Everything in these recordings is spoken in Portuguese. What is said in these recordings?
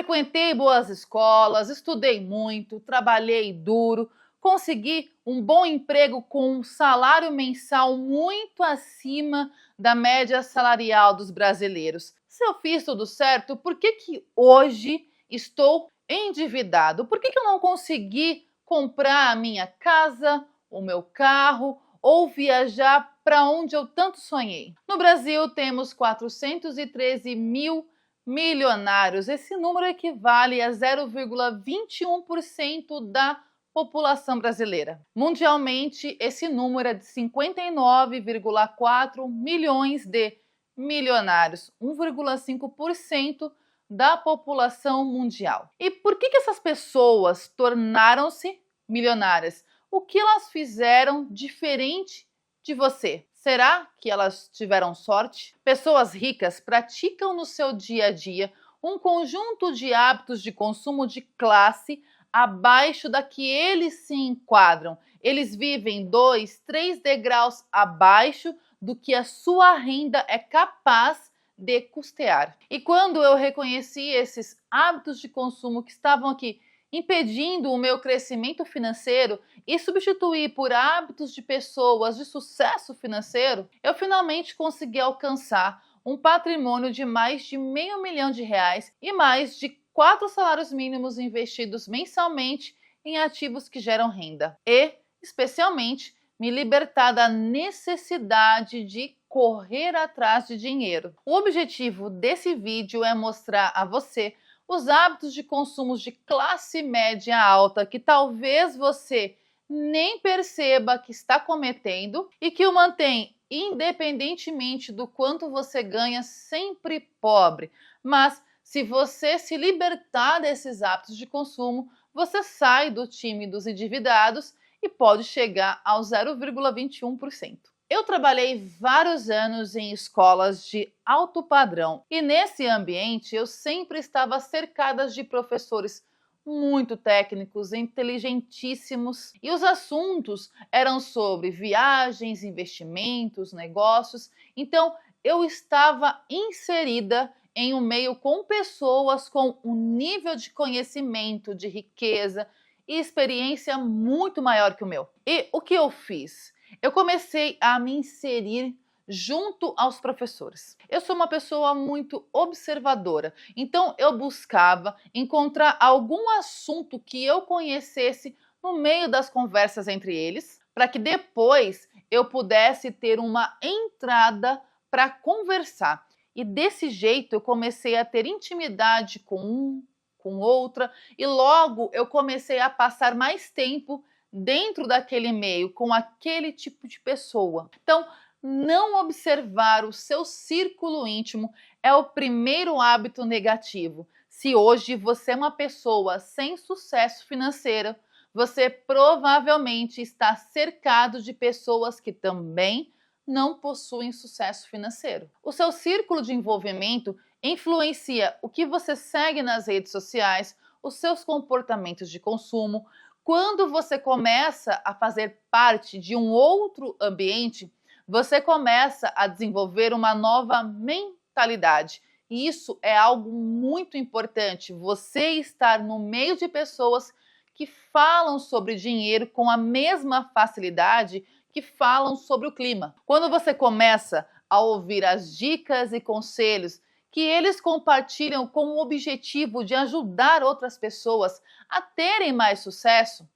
frequentei boas escolas, estudei muito, trabalhei duro, consegui um bom emprego com um salário mensal muito acima da média salarial dos brasileiros. Se eu fiz tudo certo, por que hoje estou endividado? Por que eu não consegui comprar a minha casa, o meu carro ou viajar para onde eu tanto sonhei? No Brasil, temos 413 mil milionários. Esse número equivale a 0,21% da população brasileira. Mundialmente, esse número é de 59,4 milhões de milionários, 1,5% da população mundial. E por que essas pessoas tornaram-se milionárias? O que elas fizeram diferente de você? Será que elas tiveram sorte? Pessoas ricas praticam no seu dia a dia um conjunto de hábitos de consumo de classe abaixo da que eles se enquadram. Eles vivem 2, 3 degraus abaixo do que a sua renda é capaz de custear. E quando eu reconheci esses hábitos de consumo que estavam aqui impedindo o meu crescimento financeiro e substituir por hábitos de pessoas de sucesso financeiro, eu finalmente consegui alcançar um patrimônio de mais de R$500 mil e mais de 4 salários mínimos investidos mensalmente em ativos que geram renda. E, especialmente, me libertar da necessidade de correr atrás de dinheiro. O objetivo desse vídeo é mostrar a você os hábitos de consumo de classe média alta que talvez você nem perceba que está cometendo e que o mantém, independentemente do quanto você ganha, sempre pobre. Mas se você se libertar desses hábitos de consumo, você sai do time dos endividados e pode chegar ao 0,21%. Eu trabalhei vários anos em escolas de alto padrão e nesse ambiente eu sempre estava cercada de professores muito técnicos, inteligentíssimos, e os assuntos eram sobre viagens, investimentos, negócios. Então eu estava inserida em um meio com pessoas com um nível de conhecimento, de riqueza e experiência muito maior que o meu. E o que eu fiz? Eu comecei a me inserir junto aos professores. Eu sou uma pessoa muito observadora, então eu buscava encontrar algum assunto que eu conhecesse no meio das conversas entre eles, para que depois eu pudesse ter uma entrada para conversar. E desse jeito eu comecei a ter intimidade com um, com outra, e logo eu comecei a passar mais tempo dentro daquele meio, com aquele tipo de pessoa. Então, não observar o seu círculo íntimo é o primeiro hábito negativo. Se hoje você é uma pessoa sem sucesso financeiro, você provavelmente está cercado de pessoas que também não possuem sucesso financeiro. O seu círculo de envolvimento influencia o que você segue nas redes sociais, os seus comportamentos de consumo. Quando você começa a fazer parte de um outro ambiente, você começa a desenvolver uma nova mentalidade. E isso é algo muito importante, você estar no meio de pessoas que falam sobre dinheiro com a mesma facilidade que falam sobre o clima. Quando você começa a ouvir as dicas e conselhos que eles compartilham com o objetivo de ajudar outras pessoas a terem mais sucesso,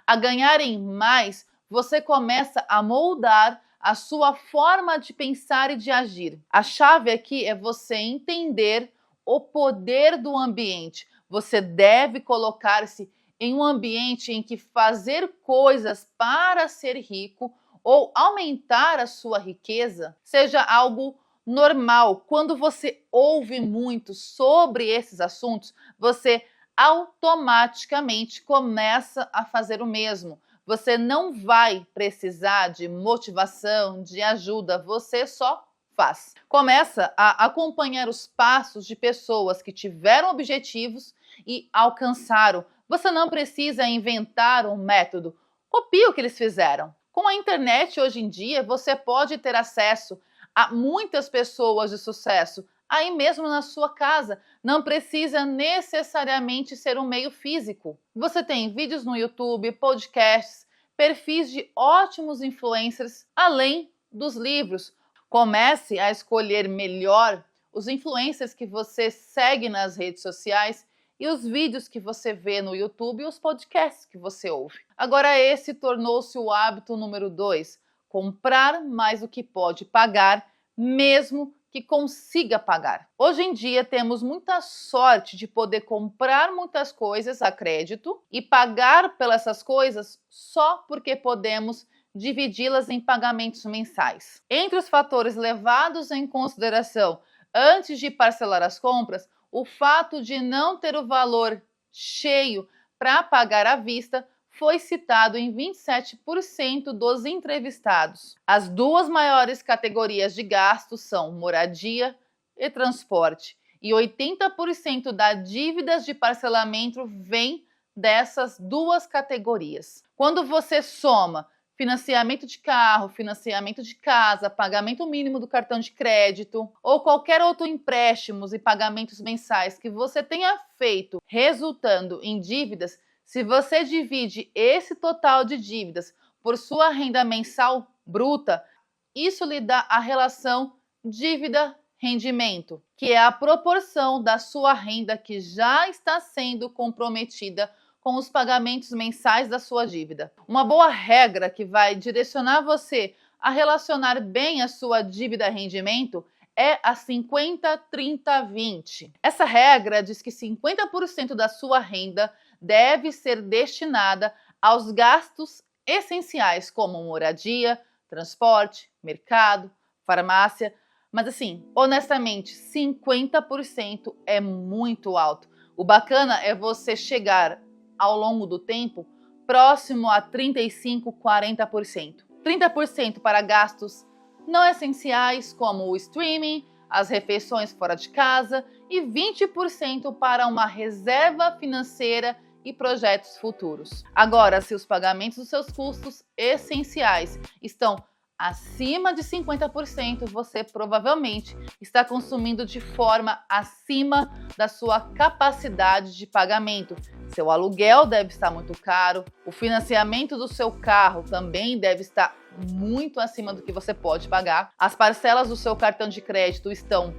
a ganharem mais, você começa a moldar a sua forma de pensar e de agir. A chave aqui é você entender o poder do ambiente. Você deve colocar-se em um ambiente em que fazer coisas para ser rico ou aumentar a sua riqueza seja algo normal. Quando você ouve muito sobre esses assuntos, você automaticamente começa a fazer o mesmo. Você não vai precisar de motivação, de ajuda, você só faz. Começa a acompanhar os passos de pessoas que tiveram objetivos e alcançaram. Você não precisa inventar um método, copie o que eles fizeram. Com a internet hoje em dia, você pode ter acesso a muitas pessoas de sucesso, aí mesmo na sua casa. Não precisa necessariamente ser um meio físico. Você tem vídeos no YouTube, podcasts, perfis de ótimos influencers, além dos livros. Comece a escolher melhor os influencers que você segue nas redes sociais e os vídeos que você vê no YouTube e os podcasts que você ouve. Agora esse tornou-se o hábito número 2, comprar mais do que pode pagar, mesmo que consiga pagar. Hoje em dia temos muita sorte de poder comprar muitas coisas a crédito e pagar pelas essas coisas só porque podemos dividi-las em pagamentos mensais. Entre os fatores levados em consideração antes de parcelar as compras, o fato de não ter o valor cheio para pagar à vista foi citado em 27% dos entrevistados. As duas maiores categorias de gastos são moradia e transporte, e 80% das dívidas de parcelamento vem dessas duas categorias. Quando você soma financiamento de carro, financiamento de casa, pagamento mínimo do cartão de crédito ou qualquer outro empréstimo e pagamentos mensais que você tenha feito resultando em dívidas, se você divide esse total de dívidas por sua renda mensal bruta, isso lhe dá a relação dívida-rendimento, que é a proporção da sua renda que já está sendo comprometida com os pagamentos mensais da sua dívida. Uma boa regra que vai direcionar você a relacionar bem a sua dívida-rendimento é a 50-30-20. Essa regra diz que 50% da sua renda deve ser destinada aos gastos essenciais, como moradia, transporte, mercado, farmácia. Mas assim, honestamente, 50% é muito alto. O bacana é você chegar ao longo do tempo próximo a 35-40%. 30% para gastos não essenciais, como o streaming, as refeições fora de casa, e 20% para uma reserva financeira e projetos futuros. Agora, se os pagamentos dos seus custos essenciais estão acima de 50%, você provavelmente está consumindo de forma acima da sua capacidade de pagamento. Seu aluguel deve estar muito caro, o financiamento do seu carro também deve estar muito acima do que você pode pagar, as parcelas do seu cartão de crédito estão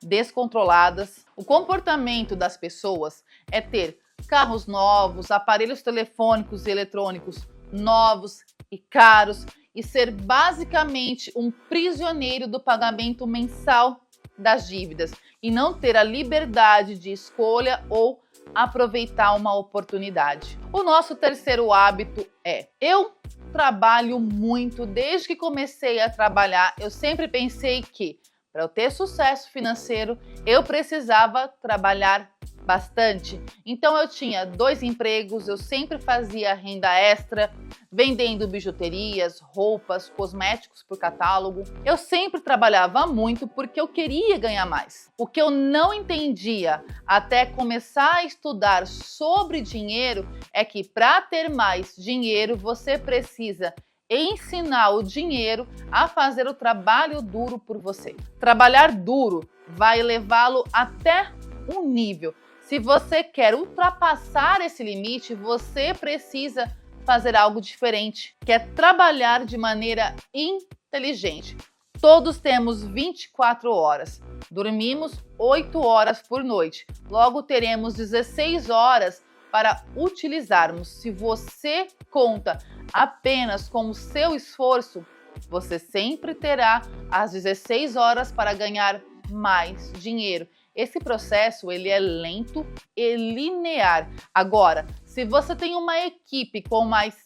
descontroladas. O comportamento das pessoas é ter carros novos, aparelhos telefônicos e eletrônicos novos e caros e ser basicamente um prisioneiro do pagamento mensal das dívidas e não ter a liberdade de escolha ou aproveitar uma oportunidade. O nosso terceiro hábito é: eu trabalho muito. Desde que comecei a trabalhar, eu sempre pensei que para eu ter sucesso financeiro, eu precisava trabalhar bastante. Então eu tinha 2 empregos, eu sempre fazia renda extra, vendendo bijuterias, roupas, cosméticos por catálogo. Eu sempre trabalhava muito porque eu queria ganhar mais. O que eu não entendia até começar a estudar sobre dinheiro é que para ter mais dinheiro você precisa ensinar o dinheiro a fazer o trabalho duro por você. Trabalhar duro vai levá-lo até um nível. Se você quer ultrapassar esse limite, você precisa fazer algo diferente, que é trabalhar de maneira inteligente. Todos temos 24 horas, dormimos 8 horas por noite, logo teremos 16 horas para utilizarmos. Se você conta apenas com o seu esforço, você sempre terá as 16 horas para ganhar mais dinheiro. Esse processo ele é lento e linear. Agora, se você tem uma equipe com mais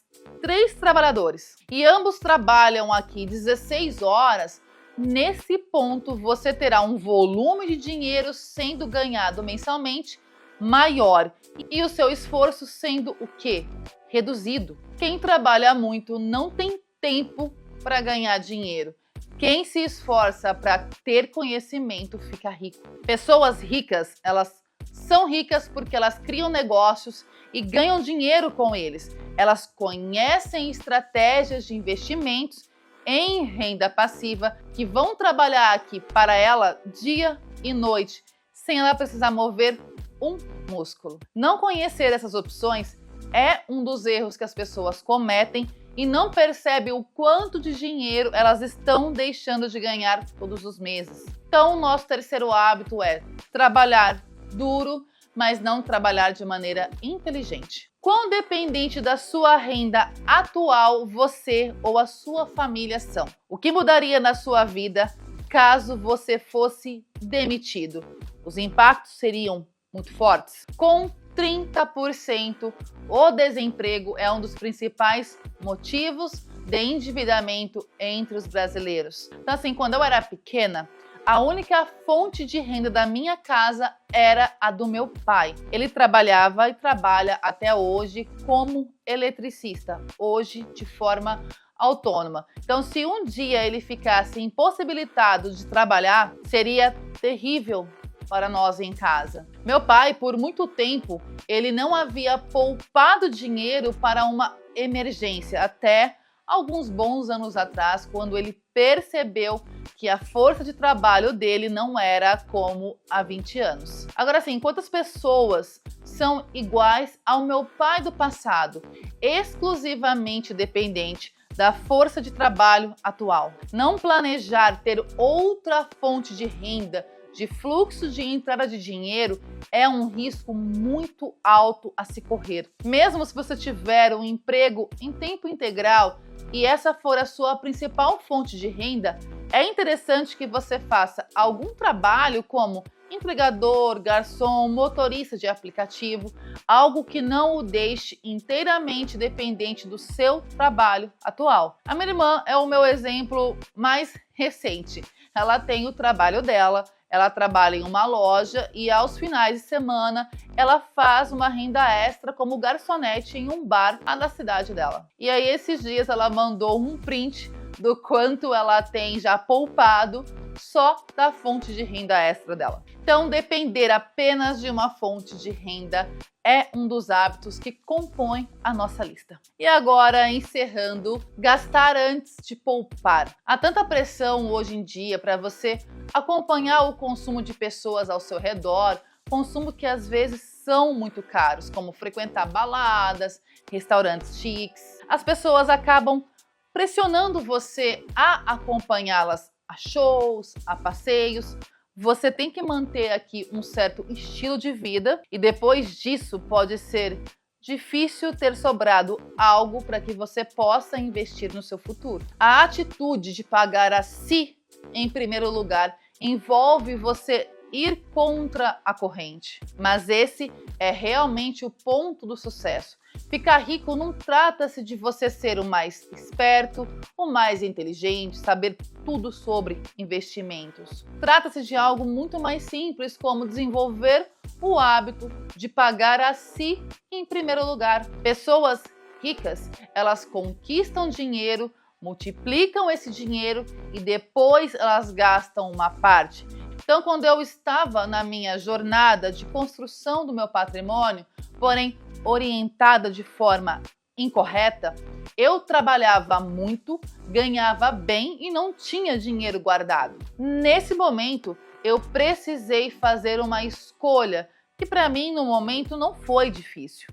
3 trabalhadores e ambos trabalham aqui 16 horas, nesse ponto você terá um volume de dinheiro sendo ganhado mensalmente maior e o seu esforço sendo o quê? Reduzido. Quem trabalha muito não tem tempo para ganhar dinheiro. Quem se esforça para ter conhecimento fica rico. Pessoas ricas, elas são ricas porque elas criam negócios e ganham dinheiro com eles. Elas conhecem estratégias de investimentos em renda passiva que vão trabalhar aqui para ela dia e noite, sem ela precisar mover um músculo. Não conhecer essas opções é um dos erros que as pessoas cometem e não percebem o quanto de dinheiro elas estão deixando de ganhar todos os meses. Então, o nosso terceiro hábito é trabalhar duro, mas não trabalhar de maneira inteligente. Quão dependente da sua renda atual você ou a sua família são? O que mudaria na sua vida caso você fosse demitido? Os impactos seriam muito fortes. Com 30%, o desemprego é um dos principais motivos de endividamento entre os brasileiros. Então, assim, quando eu era pequena, a única fonte de renda da minha casa era a do meu pai. Ele trabalhava e trabalha até hoje como eletricista, hoje de forma autônoma. Então, se um dia ele ficasse impossibilitado de trabalhar, seria terrível para nós em casa. Meu pai, por muito tempo, ele não havia poupado dinheiro para uma emergência, até alguns bons anos atrás, quando ele percebeu que a força de trabalho dele não era como há 20 anos. Agora sim, quantas pessoas são iguais ao meu pai do passado, exclusivamente dependente da força de trabalho atual? Não planejar ter outra fonte de renda, de fluxo de entrada de dinheiro, é um risco muito alto a se correr. Mesmo se você tiver um emprego em tempo integral e essa for a sua principal fonte de renda, é interessante que você faça algum trabalho como entregador, garçom, motorista de aplicativo, algo que não o deixe inteiramente dependente do seu trabalho atual. A minha irmã é o meu exemplo mais recente. Ela tem o trabalho dela, ela trabalha em uma loja e aos finais de semana ela faz uma renda extra como garçonete em um bar lá da cidade dela. E aí esses dias ela mandou um print do quanto ela tem já poupado só da fonte de renda extra dela. Então, depender apenas de uma fonte de renda é um dos hábitos que compõem a nossa lista. E agora, encerrando, gastar antes de poupar. Há tanta pressão hoje em dia para você acompanhar o consumo de pessoas ao seu redor, consumo que às vezes são muito caros, como frequentar baladas, restaurantes chiques. As pessoas acabam pressionando você a acompanhá-las a shows, a passeios. Você tem que manter aqui um certo estilo de vida e depois disso pode ser difícil ter sobrado algo para que você possa investir no seu futuro. A atitude de pagar a si em primeiro lugar envolve você ir contra a corrente, mas esse é realmente o ponto do sucesso. Ficar rico não trata-se de você ser o mais esperto, o mais inteligente, saber tudo sobre investimentos. Trata-se de algo muito mais simples, como desenvolver o hábito de pagar a si em primeiro lugar. Pessoas ricas, elas conquistam dinheiro, multiplicam esse dinheiro e depois elas gastam uma parte. Então, quando eu estava na minha jornada de construção do meu patrimônio, porém orientada de forma incorreta, eu trabalhava muito, ganhava bem e não tinha dinheiro guardado. Nesse momento, eu precisei fazer uma escolha que para mim no momento não foi difícil.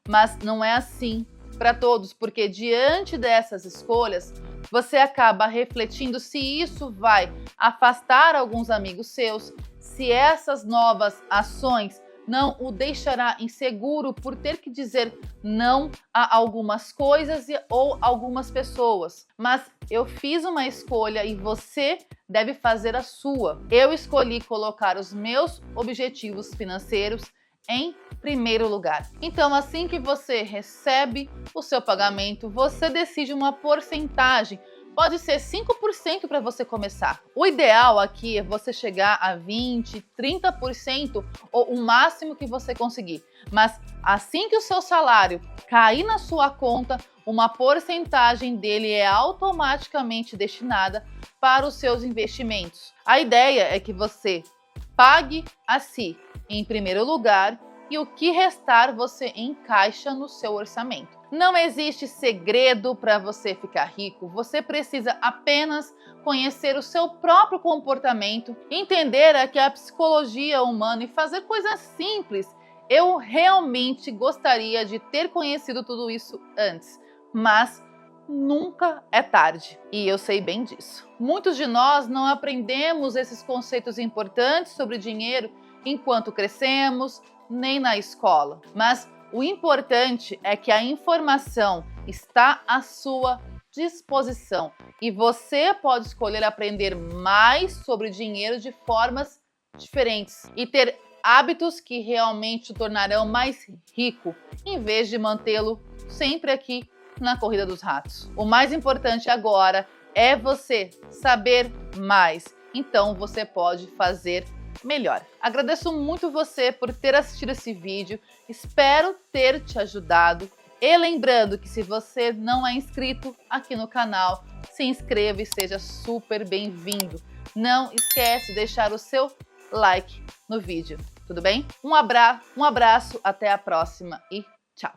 Mas não é assim para todos, porque diante dessas escolhas, você acaba refletindo se isso vai afastar alguns amigos seus, se essas novas ações não o deixará inseguro por ter que dizer não a algumas coisas ou algumas pessoas. Mas eu fiz uma escolha e você deve fazer a sua. Eu escolhi colocar os meus objetivos financeiros em primeiro lugar. Então, assim que você recebe o seu pagamento, você decide uma porcentagem. Pode ser 5% para você começar. O ideal aqui é você chegar a 20%, 30% ou o máximo que você conseguir. Mas assim que o seu salário cair na sua conta, uma porcentagem dele é automaticamente destinada para os seus investimentos. A ideia é que você pague a si em primeiro lugar e o que restar você encaixa no seu orçamento. Não existe segredo para você ficar rico, você precisa apenas conhecer o seu próprio comportamento, entender que a psicologia humana e fazer coisas simples. Eu realmente gostaria de ter conhecido tudo isso antes, mas nunca é tarde, e eu sei bem disso. Muitos de nós não aprendemos esses conceitos importantes sobre dinheiro enquanto crescemos, nem na escola. Mas o importante é que a informação está à sua disposição e você pode escolher aprender mais sobre dinheiro de formas diferentes e ter hábitos que realmente o tornarão mais rico, em vez de mantê-lo sempre aqui na corrida dos ratos. O mais importante agora é você saber mais, então você pode fazer melhor. Agradeço muito você por ter assistido esse vídeo, espero ter te ajudado. E lembrando que se você não é inscrito aqui no canal, se inscreva e seja super bem-vindo. Não esquece de deixar o seu like no vídeo, tudo bem? Um abraço, até a próxima e